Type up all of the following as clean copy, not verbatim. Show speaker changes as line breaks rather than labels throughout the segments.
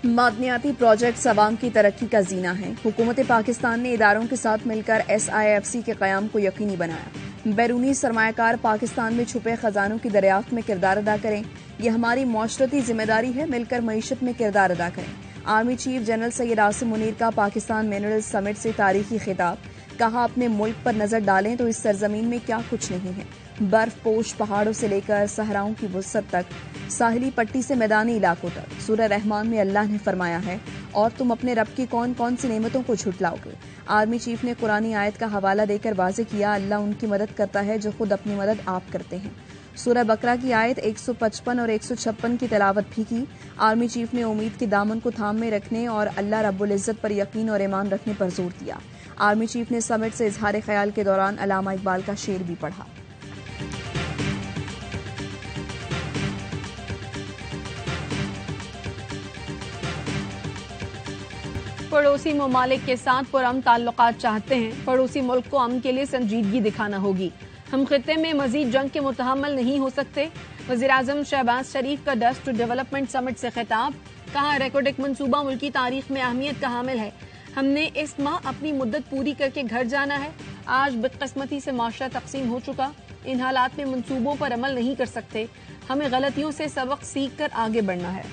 मादनियाती projects अवाम की तरक्की का जीना है। हुकूमत पाकिस्तान ने इदारों के साथ मिलकर SIFC के क़याम को यकीनी बनाया। बैरूनी सरमायाकार पाकिस्तान में छुपे खजानों की दरियाफ्त में किरदार अदा करें। यह हमारी मौशरती जिम्मेदारी है। मिलकर मईशत में किरदार अदा करें। Army chief general Syed Asim Munir का पाकिस्तान मिनरल समिट से तारीखी खिताब। कहा, अपने मुल्क पर नजर डालें तो इस सरजमीन में क्या कुछ नहीं है। बर्फ पोश पहाड़ों से लेकर सहराओं की वुसअत तक, साहिली पट्टी से मैदानी इलाकों तक। सूरह रहमान में अल्लाह ने फरमाया है, और तुम अपने रब की कौन कौन सी नेमतों को झुटलाओगे। आर्मी चीफ ने कुरानी आयत का हवाला देकर वाज़ेह किया, अल्लाह उनकी मदद करता है जो खुद अपनी मदद आप करते हैं। सूरह बकरा की आयत 155 और 156 की तिलावत भी की। आर्मी चीफ ने उम्मीद के दामन को थाम में रखने और अल्लाह रब्बुल इज्जत पर यकीन और ईमान रखने पर जोर दिया। आर्मी चीफ ने समिट से इजहार ख्याल के दौरान अल्लामा इकबाल का शेर भी पढ़ा।
पड़ोसी ममालिक के साथ पुरअमन ताल्लुकात चाहते हैं। पड़ोसी मुल्क को अमन के लिए संजीदगी दिखाना होगी। हम खित्ते में मजीद जंग के मुतहम्मिल नहीं हो सकते। वज़ीर-ए-आज़म शहबाज शरीफ का डस्ट टू डेवलपमेंट समिट से खिताब। कहा, रेकोर्डिक मंसूबा मुल्की तारीख में अहमियत का हामिल है। हमने इस माह अपनी मुद्दत पूरी करके घर जाना है। आज बदकिस्मती से माशरा तकसीम हो चुका। इन हालात में मंसूबों पर अमल नहीं कर सकते। हमें गलतियों से सबक सीख कर आगे बढ़ना है।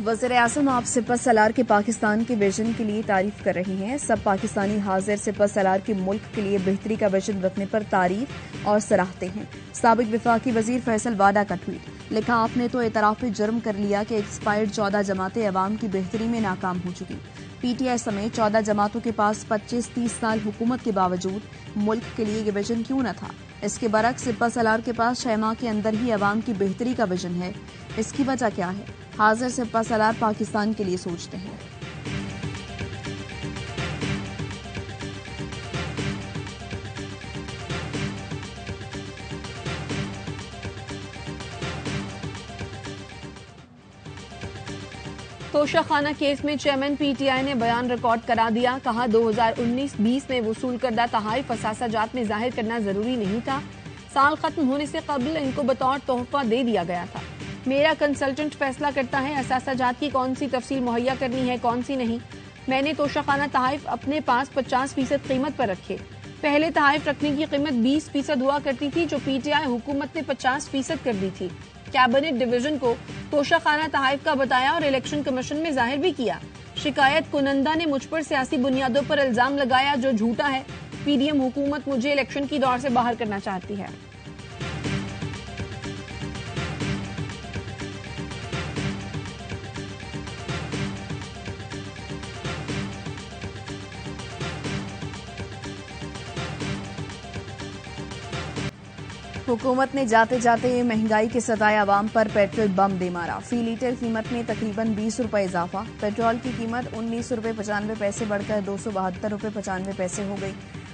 वज़ीर-ए-आज़म आप सिपह सलार के पाकिस्तान के विजन के लिए तारीफ कर रही हैं। सब पाकिस्तानी हाजिर सिपह सलार के मुल्क के लिए बेहतरी का विजन रखने पर तारीफ और सराहते हैं। साबिक विफाकी वजीर फैसल वाडा का ट्वीट। लिखा, आपने तो एतराफ़ जुर्म कर लिया कि एक्सपायर्ड 14 जमातें अवाम की बेहतरी में नाकाम हो चुकी। PTI समेत 14 जमातों के पास 25-30 साल हुकूमत के बावजूद मुल्क के लिए ये विजन क्यों न था। इसके बरक्स सिपह सलार के पास 6 माह के अंदर ही अवाम की बेहतरी का विजन है। इसकी वजह क्या है? हाजिर सिपह सलार पाकिस्तान के लिए सोचते हैं।
तोशाखाना केस में चेयरमैन PTI ने बयान रिकॉर्ड करा दिया। कहा, 2019-20 में वसूल करदा तहाइफ असासाजात में जाहिर करना जरूरी नहीं था। साल खत्म होने से कबल इनको बतौर तोहफा दे दिया गया था। मेरा कंसल्टेंट फैसला करता है असासाजात की कौन सी तफसील मुहैया करनी है, कौन सी नहीं। मैंने तोशाखाना तहाइफ अपने पास 50% कीमत पर रखे। पहले तहाइफ रखने की कीमत 20% हुआ करती थी, जो PTI हुकूमत ने 50% कर दी थी। कैबिनेट डिवीजन को तोशाखाना तहाइफ का बताया और इलेक्शन कमीशन में जाहिर भी किया। शिकायत कुनंदा ने मुझ पर सियासी बुनियादों पर इल्जाम लगाया, जो झूठा है। PDM हुकूमत मुझे इलेक्शन की दौड़ से बाहर करना चाहती है।
हुकूमत ने जाते जाते महंगाई के सताए आवाम पर पेट्रोल बम दे मारा। फी लीटर कीमत में तकरीबन 20 रुपए इजाफा। पेट्रोल की कीमत 19 रुपए 95 पैसे बढ़कर 272 रुपए 95 पैसे हो गई।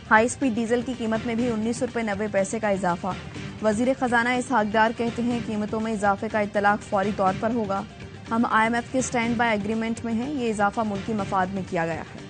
हाई स्पीड डीजल की कीमत में भी 19 रुपए 90 पैसे का इजाफा। वजीर खजाना इसहाक डार कहते हैं, कीमतों में इजाफे का इत्तलाक फौरी तौर पर होगा। हम IMF के स्टैंड बाय एग्रीमेंट में हैं। ये इजाफा मुल्की मफाद में किया गया है।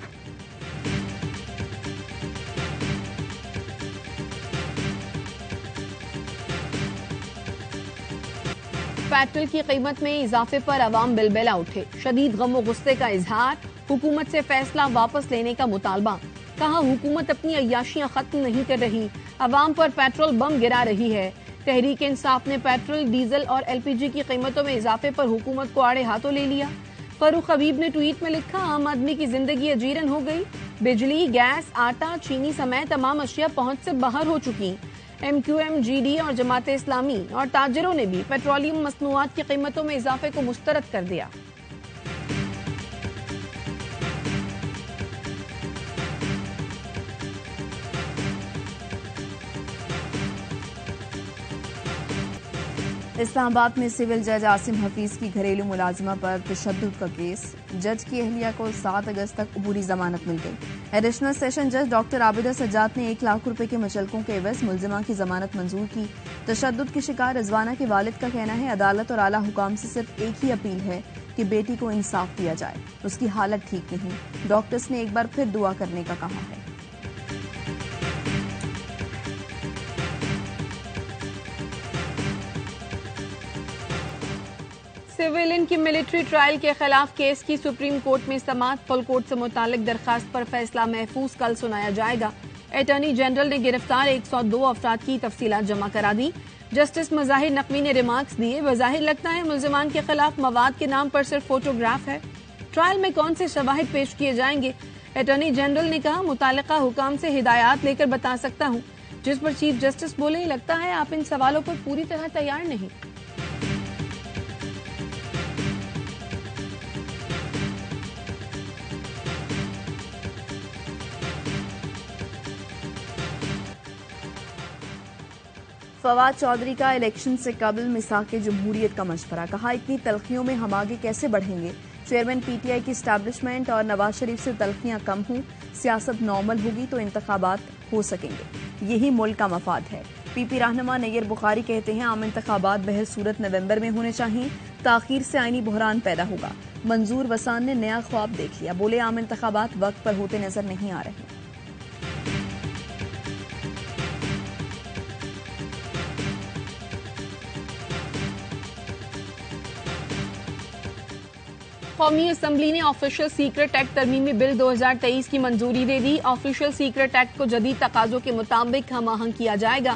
पेट्रोल की कीमत में इजाफे पर अवाम बिलबिला उठे। शदीद गम व गुस्से का इजहार। हुकूमत से फैसला वापस लेने का मुतालबा। कहा, हुकूमत अपनी अय्याशियां खत्म नहीं कर रही, अवाम पर पेट्रोल बम गिरा रही है। तहरीक इंसाफ ने पेट्रोल, डीजल और LPG की कीमतों में इजाफे पर हुकूमत को आड़े हाथों ले लिया। फरूख हबीब ने ट्वीट में लिखा, आम आदमी की जिंदगी अजीरन हो गई। बिजली, गैस, आटा, चीनी समेत तमाम अशिया पहुंच से बाहर हो चुकी। MQM, GD और जमात इस्लामी और ताजिरों ने भी पेट्रोलियम मसनूआत की कीमतों में इजाफे को मुस्तरद कर दिया।
इस्लामाबाद में सिविल जज आसिम हफीज की घरेलू मुलाजिमा पर तशद्दुद का केस। जज की अहलिया को 7 अगस्त तक अबूरी जमानत मिल गई। एडिशनल सेशन जज डॉक्टर आबिदा सज्जाद ने 1 लाख रुपए के मुचलकों के एवज मुलजिमा की जमानत मंजूर की। तशद्दुद की शिकार रिजवाना के वालिद का कहना है, अदालत और आला हुकाम से सिर्फ एक ही अपील है कि बेटी को इंसाफ दिया जाए, उसकी हालत ठीक नहीं। डॉक्टर्स ने एक बार फिर दुआ करने का कहा है।
सिविलियन की मिलिट्री ट्रायल के खिलाफ केस की सुप्रीम कोर्ट में समाअत। फुल कोर्ट से मुतालिक दरखास्त पर फैसला महफूज कल सुनाया जाएगा। अटॉर्नी जनरल ने गिरफ्तार 102 अफराद की तफसीलात जमा करा दी। जस्टिस मज़ाहिर नकवी ने रिमार्क्स दिए, वज़ाहिर लगता है मुल्जिमान के खिलाफ मवाद के नाम पर सिर्फ फोटोग्राफ है। ट्रायल में कौन से शवाहिद पेश किए जाएंगे? अटॉर्नी जनरल ने कहा, मुतालिका हुकाम से हिदायत लेकर बता सकता हूँ। जिस पर चीफ जस्टिस बोले, लगता है आप इन सवालों पर पूरी तरह तैयार नहीं।
फवाद चौधरी का इलेक्शन से कबल मिसाक जमहूरियत का मशवरा। कहा, इतनी तलखियों में हम आगे कैसे बढ़ेंगे? चेयरमैन पीटीआई की एस्टैब्लिशमेंट और नवाज शरीफ से तलखियां कम हों, सियासत नॉर्मल होगी तो इंतखाबात हो सकेंगे। यही मुल्क का मफाद है। पीपी रहनुमा नैयर बुखारी कहते हैं, आम इंतखाबात बहर सूरत नवंबर में होने चाहिए। ताखीर से आईनी बहरान पैदा होगा। मंजूर वसान ने नया ख्वाब देख लिया। बोले, आम इंतखाबात वक्त पर होते नजर नहीं आ रहे।
कौमी असम्बली ने ऑफिशियल सीक्रेट एक्ट तरमीमी बिल 2023 की मंजूरी दे दी। ऑफिशियल सीक्रेट एक्ट को जदीद तकाजों के मुताबिक हम आहंग किया जाएगा।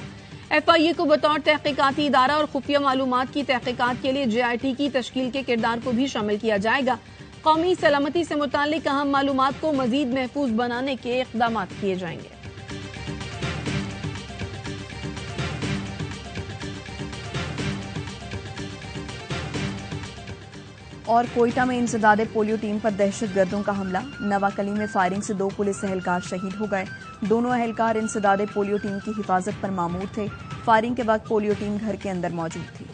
FIA को बतौर तहकीकाती इदारा और खुफिया मालूमात की तहकीकात के लिए JIT की तश्कील के किरदार को भी शामिल किया जाएगा। कौमी सलामती से मुतालिक अहम मालूमात को मजीद महफूज बनाने के इक़दाम किए जाएंगे।
और कोयटा में इंसदादे पोलियो टीम पर दहशतगर्दों का हमला। नवाकली में फायरिंग से 2 पुलिस एहलकार शहीद हो गए। दोनों एहलकार इंसदादे पोलियो टीम की हिफाजत पर मामूर थे। फायरिंग के वक्त पोलियो टीम घर के अंदर मौजूद थी।